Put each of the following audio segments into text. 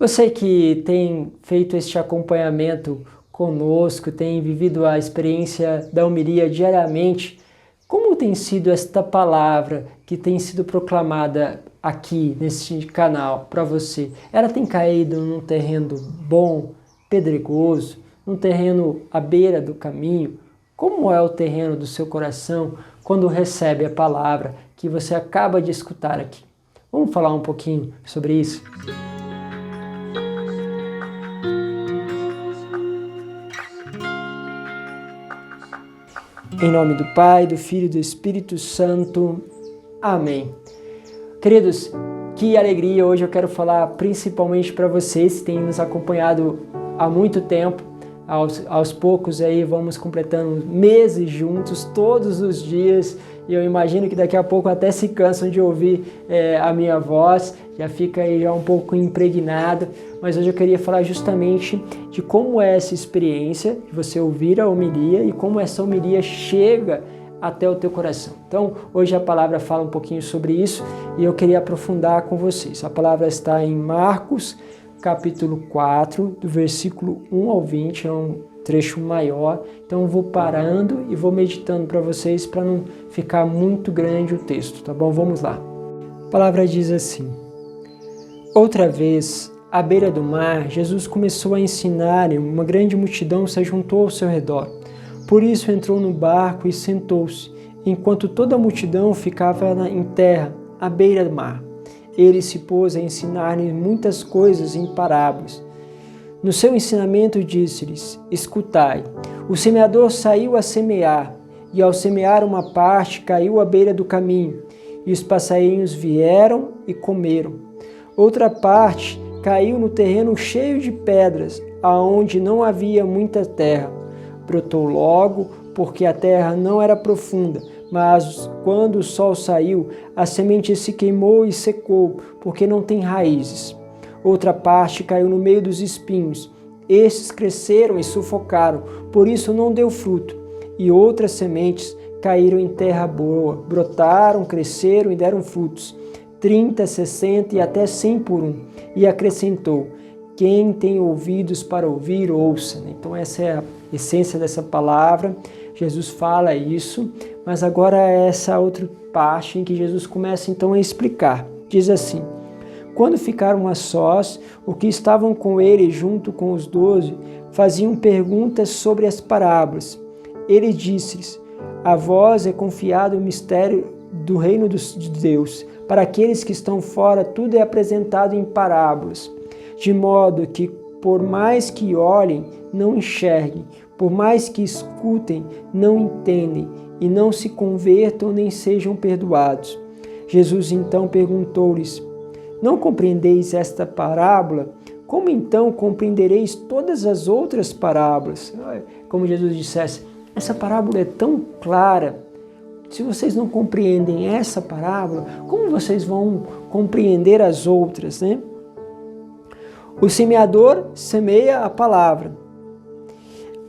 Você que tem feito este acompanhamento conosco, tem vivido a experiência da homilia diariamente, como tem sido esta palavra que tem sido proclamada aqui neste canal para você? Ela tem caído num terreno bom, pedregoso, num terreno à beira do caminho? Como é o terreno do seu coração quando recebe a palavra que você acaba de escutar aqui? Vamos falar um pouquinho sobre isso? Em nome do Pai, do Filho e do Espírito Santo. Amém. Queridos, que alegria! Hoje eu quero falar principalmente para vocês que têm nos acompanhado há muito tempo. Aos poucos aí vamos completando meses juntos, todos os dias. E eu imagino que daqui a pouco até se cansam de ouvir a minha voz, já fica aí já um pouco impregnado. Mas hoje eu queria falar justamente de como é essa experiência de você ouvir a homilia e como essa homilia chega até o teu coração. Então, hoje a palavra fala um pouquinho sobre isso e eu queria aprofundar com vocês. A palavra está em Marcos, capítulo 4, do versículo 1 ao 20, é um trecho maior. Então eu vou parando e vou meditando para vocês para não ficar muito grande o texto, tá bom? Vamos lá. A palavra diz assim: Outra vez, à beira do mar, Jesus começou a ensinar e uma grande multidão se juntou ao seu redor. Por isso entrou no barco e sentou-se, enquanto toda a multidão ficava em terra, à beira do mar. Ele se pôs a ensinar-lhes muitas coisas em parábolas. No seu ensinamento disse-lhes: Escutai, o semeador saiu a semear, e ao semear uma parte caiu à beira do caminho, e os passarinhos vieram e comeram. Outra parte caiu no terreno cheio de pedras, aonde não havia muita terra. Brotou logo, porque a terra não era profunda, mas quando o sol saiu, a semente se queimou e secou, porque não tem raízes. Outra parte caiu no meio dos espinhos. Estes cresceram e sufocaram, por isso não deu fruto. E outras sementes caíram em terra boa, brotaram, cresceram e deram frutos, 30, 60 e até 100 por um. E acrescentou: Quem tem ouvidos para ouvir, ouça. Então essa é a essência dessa palavra. Jesus fala isso, mas agora é essa outra parte em que Jesus começa então a explicar. Diz assim: Quando ficaram a sós, os que estavam com ele junto com os 12 faziam perguntas sobre as parábolas. Ele disse-lhes: A vós é confiado o mistério do reino de Deus. Para aqueles que estão fora, tudo é apresentado em parábolas, de modo que, por mais que olhem, não enxerguem, por mais que escutem, não entendem, e não se convertam nem sejam perdoados. Jesus então perguntou-lhes: Não compreendeis esta parábola? Como então compreendereis todas as outras parábolas? Como Jesus dissesse, essa parábola é tão clara. Se vocês não compreendem essa parábola, como vocês vão compreender as outras, né? O semeador semeia a palavra.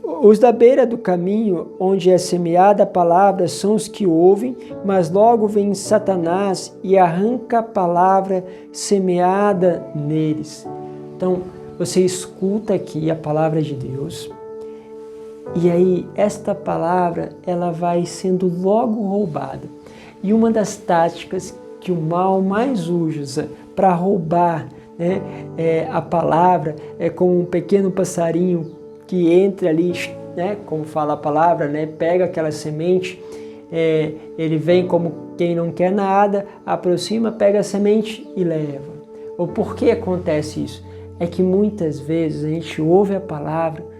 Os da beira do caminho, onde é semeada a palavra, são os que ouvem, mas logo vem Satanás e arranca a palavra semeada neles. Então, você escuta aqui a palavra de Deus, e aí esta palavra ela vai sendo logo roubada. E uma das táticas que o mal mais usa para roubar, né, a palavra é como um pequeno passarinho que entra ali, né, como fala a palavra, né, pega aquela semente, ele vem como quem não quer nada, aproxima, pega a semente e leva. Ou por que acontece isso? É que muitas vezes a gente ouve a palavra,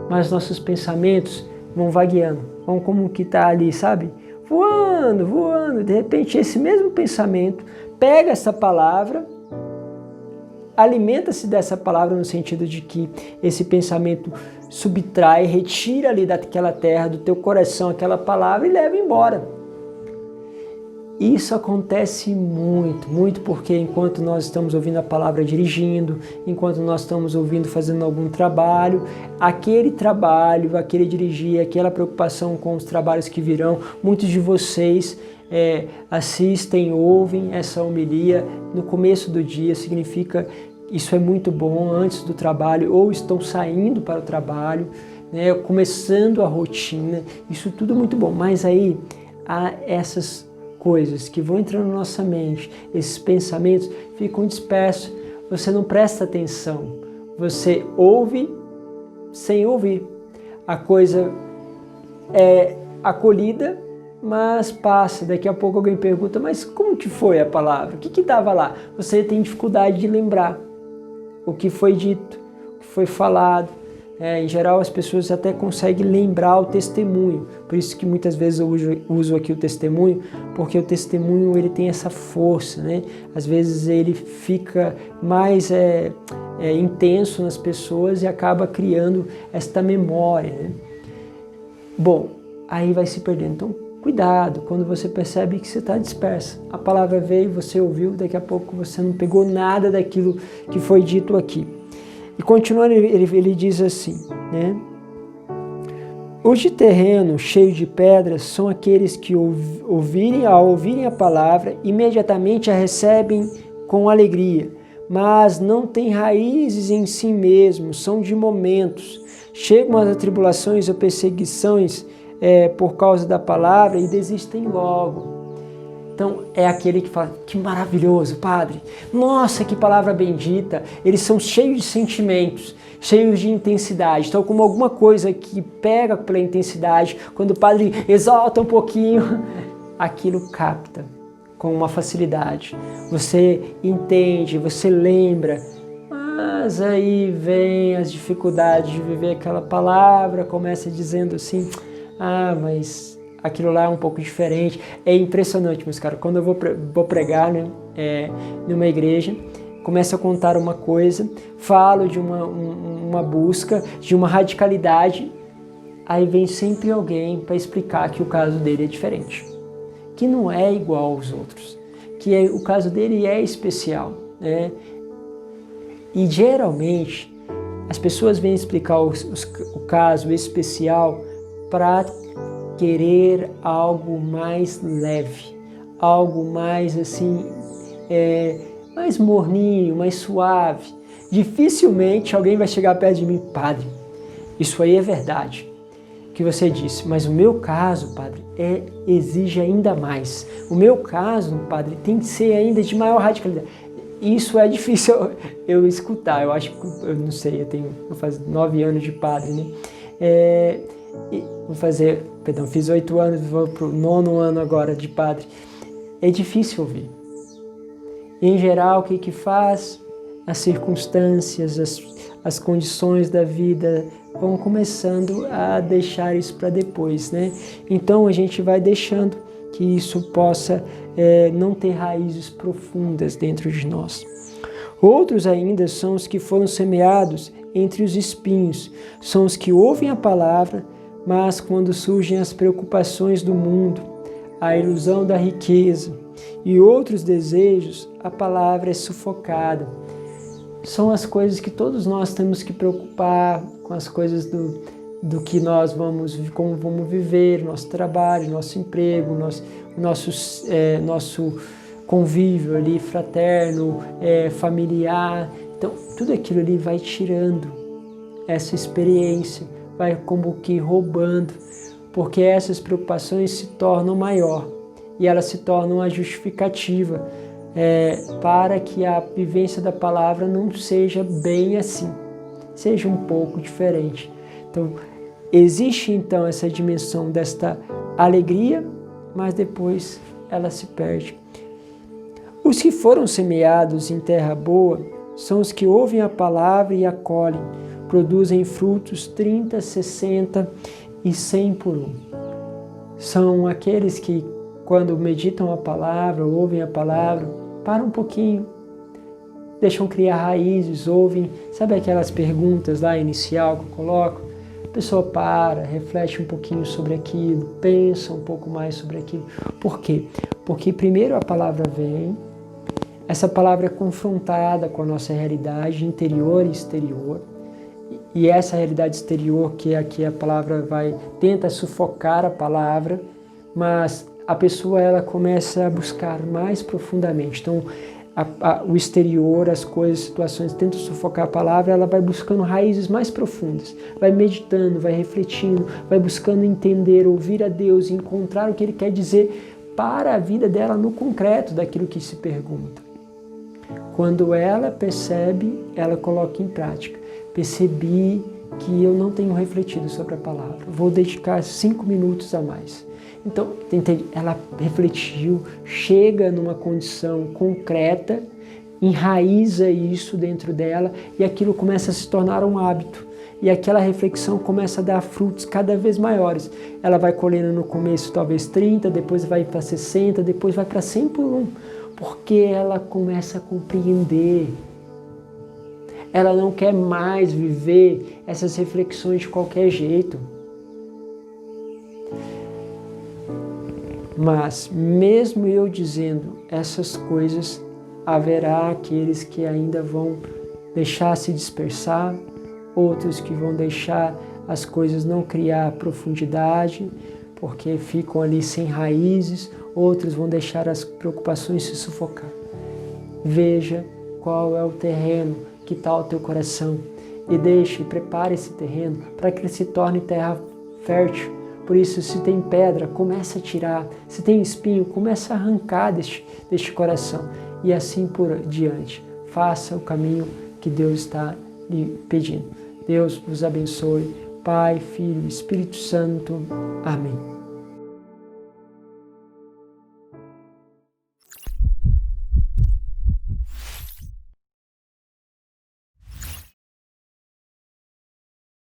mas nossos pensamentos vão vagueando, vão como que está ali, sabe? Voando, voando. De repente esse mesmo pensamento pega essa palavra, alimenta-se dessa palavra no sentido de que esse pensamento subtrai, retira ali daquela terra, do teu coração, aquela palavra e leva embora. Isso acontece muito, muito porque enquanto nós estamos ouvindo a palavra dirigindo, enquanto nós estamos ouvindo fazendo algum trabalho, aquele dirigir, aquela preocupação com os trabalhos que virão, muitos de vocês assistem, ouvem essa homilia no começo do dia, significa isso é muito bom antes do trabalho, ou estão saindo para o trabalho, né, começando a rotina, isso tudo é muito bom. Mas aí há essas coisas que vão entrando na nossa mente, esses pensamentos ficam dispersos, você não presta atenção, você ouve sem ouvir. A coisa é acolhida, mas passa. Daqui a pouco alguém pergunta, mas como que foi a palavra? O que estava lá? Você tem dificuldade de lembrar o que foi dito, o que foi falado. Em geral, as pessoas até conseguem lembrar o testemunho. Por isso que muitas vezes eu uso aqui o testemunho, porque o testemunho ele tem essa força, né? Às vezes ele fica mais intenso nas pessoas e acaba criando esta memória, né? Bom, aí vai se perdendo. Então, cuidado quando você percebe que você está dispersa. A palavra veio, você ouviu, daqui a pouco você não pegou nada daquilo que foi dito aqui. E continuando, ele diz assim, né? Os de terreno cheio de pedras são aqueles que ao ouvirem a palavra, imediatamente a recebem com alegria, mas não têm raízes em si mesmos, são de momentos. Chegam as tribulações ou perseguições por causa da palavra e desistem logo. Então, é aquele que fala, que maravilhoso, Padre. Nossa, que palavra bendita. Eles são cheios de sentimentos, cheios de intensidade. Então, como alguma coisa que pega pela intensidade, quando o Padre exalta um pouquinho, aquilo capta com uma facilidade. Você entende, você lembra, mas aí vem as dificuldades de viver aquela palavra, começa dizendo assim, mas aquilo lá é um pouco diferente. É impressionante, meus caras. Quando eu vou pregar, né, numa igreja, começo a contar uma coisa, falo de uma busca, de uma radicalidade, aí vem sempre alguém para explicar que o caso dele é diferente, que não é igual aos outros, que o caso dele é especial, né? E geralmente as pessoas vêm explicar o caso especial para querer algo mais leve, algo mais assim, mais morninho, mais suave. Dificilmente alguém vai chegar perto de mim, Padre, isso aí é verdade, que você disse, mas o meu caso, Padre, exige ainda mais. O meu caso, Padre, tem que ser ainda de maior radicalidade. Isso é difícil eu escutar, eu acho que, eu não sei, vou fazer 9 anos de padre, né? Fiz 8 anos, vou para o 9º ano agora de padre. É difícil ouvir. Em geral, o que faz? As circunstâncias, as condições da vida vão começando a deixar isso para depois, né? Então a gente vai deixando que isso possa não ter raízes profundas dentro de nós. Outros ainda são os que foram semeados entre os espinhos, são os que ouvem a palavra, mas quando surgem as preocupações do mundo, a ilusão da riqueza e outros desejos, a palavra é sufocada. São as coisas que todos nós temos que preocupar, com as coisas do que nós como vamos viver, nosso trabalho, nosso emprego, nosso convívio ali fraterno, familiar. Então, tudo aquilo ali vai tirando essa experiência, vai como que roubando, porque essas preocupações se tornam maior e elas se tornam a justificativa para que a vivência da palavra não seja bem assim, seja um pouco diferente. Então, existe então essa dimensão desta alegria, mas depois ela se perde. Os que foram semeados em terra boa são os que ouvem a palavra e acolhem, produzem frutos 30, 60 e 100 por um. São aqueles que, quando meditam a palavra, ouvem a palavra, param um pouquinho, deixam criar raízes, ouvem, sabe aquelas perguntas lá inicial que eu coloco? A pessoa para, reflete um pouquinho sobre aquilo, pensa um pouco mais sobre aquilo. Por quê? Porque primeiro a palavra vem, essa palavra é confrontada com a nossa realidade interior e exterior, e essa realidade exterior que aqui a palavra tenta sufocar a palavra, mas a pessoa ela começa a buscar mais profundamente. Então, o exterior, as coisas, situações, tenta sufocar a palavra, ela vai buscando raízes mais profundas, vai meditando, vai refletindo, vai buscando entender, ouvir a Deus e encontrar o que Ele quer dizer para a vida dela no concreto daquilo que se pergunta. Quando ela percebe, ela coloca em prática. Percebi que eu não tenho refletido sobre a palavra, vou dedicar 5 minutos a mais. Então, ela refletiu, chega numa condição concreta, enraiza isso dentro dela e aquilo começa a se tornar um hábito. E aquela reflexão começa a dar frutos cada vez maiores. Ela vai colhendo no começo talvez 30, depois vai para 60, depois vai para 100 por 1, porque ela começa a compreender. Ela não quer mais viver essas reflexões de qualquer jeito. Mas, mesmo eu dizendo essas coisas, haverá aqueles que ainda vão deixar se dispersar, outros que vão deixar as coisas não criar profundidade, porque ficam ali sem raízes, outros vão deixar as preocupações se sufocar. Veja qual é o terreno que está ao teu coração e prepare esse terreno para que ele se torne terra fértil. Por isso, se tem pedra, comece a tirar. Se tem espinho, comece a arrancar deste coração. E assim por diante. Faça o caminho que Deus está lhe pedindo. Deus vos abençoe. Pai, Filho, Espírito Santo. Amém.